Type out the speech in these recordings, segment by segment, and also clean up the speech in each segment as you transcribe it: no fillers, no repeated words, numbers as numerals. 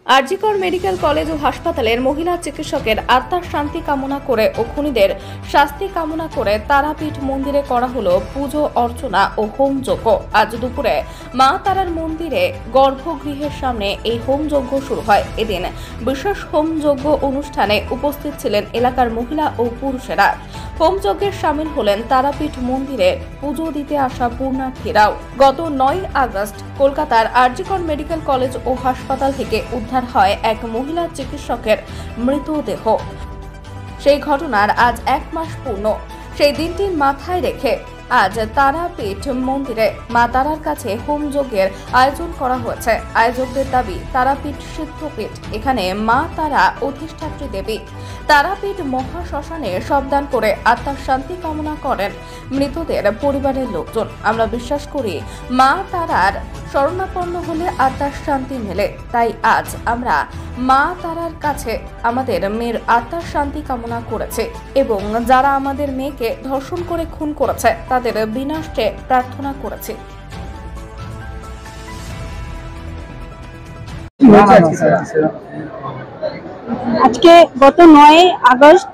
RG Kar medical college ও হাসপাতালের মহিলা চিকিৎসকের আত্মার শান্তি কামনা করে ও খুনিদের শাস্তি কামনা করে তারাপীঠ মন্দিরে করা হলো পুজো অর্চনা ও হোম যজ্ঞ। আজ দুপুরে মা তারার মন্দিরে গর্ভগৃহের সামনে এই হোম যজ্ঞ শুরু হয়। এদিন বিশেষ হোম যজ্ঞ অনুষ্ঠানে উপস্থিত ছিলেন এলাকার মহিলা ও পুরুষেরা। হোম যজ্ঞের সামিল হলেন তারাপীঠ মন্দিরে পুজো দিতে আসা পূর্ণার্থীরাও। গত 9 আগস্ট কলকাতার আরজিকর মেডিকেল কলেজ ও হাসপাতাল থেকে উদ্ধার হয় এক মহিলা চিকিৎসকের মৃতদেহ। সেই ঘটনার আজ 1 মাস পূর্ণ। সেই দিনটি মাথায় রেখে আজ তারাপীঠ মন্দিরে মা তারার কাছে হোম যজ্ঞের আয়োজন করা হয়েছে। আয়োজকদের দাবি, তারাপীঠ সিদ্ধপীঠ, এখানে মা তারা অধিষ্ঠাত্রী দেবী। তারাপীঠ মহাশ্মশানে শবদান করে আত্মার শান্তি কামনা করেন মৃতদের পরিবারের লোকজন। আমরা বিশ্বাস করি মা তারার শরণাপন্ন হলে আত্মার শান্তি মেলে, তাই আজ আমরা মা তারার কাছে আমাদের মেয়ের আত্মার শান্তি কামনা করেছি এবং যারা আমাদের মেয়েকে ধর্ষণ করে খুন করেছে তাদের বিনাশে প্রার্থনা করেছি। আজকে গত 9 আগস্ট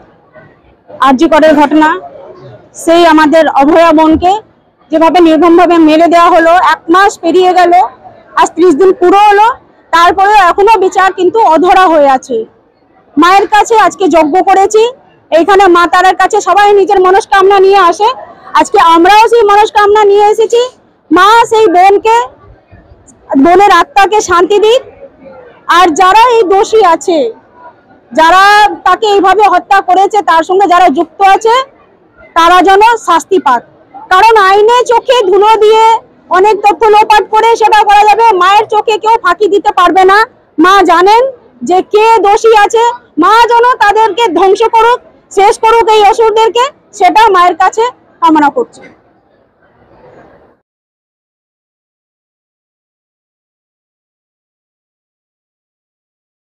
আরজিকরের ঘটনা, সেই আমাদের অভয়া বোনকে যেভাবে নির্মমভাবে মেরে দেওয়া হলো, 1 মাস পেরিয়ে গেল, আজ 30 দিন পুরো হলো, তারপরে এখনো বিচার কিন্তু অধরা হয়ে আছে। মায়ের কাছে আজকে যজ্ঞ করেছি। এইখানে মা তারার কাছে সবাই নিজের মনস্কামনা নিয়ে আসে। আজকে আমরাও সেই মনস্কামনা নিয়ে এসেছি। মা সেই বোনের আত্মাকে শান্তি দিক, আর যারা এই দোষী আছে, যারা তাকে এইভাবে হত্যা করেছে, তার সঙ্গে যারা যুক্ত আছে, তারা যেন শাস্তি পাক। কারণ আইনে চোখে ধুলো দিয়ে অনেক তথ্য লোপাট করে সেটা করা যাবে, মায়ের চোখে কেউ ফাঁকি দিতে পারবে না। মা জানেন যে কে দোষী আছে। মা যেন তাদেরকে ধ্বংস করুক, শেষ করুক এই অসুরদেরকে, সেটা মায়ের কাছে কামনা করছে।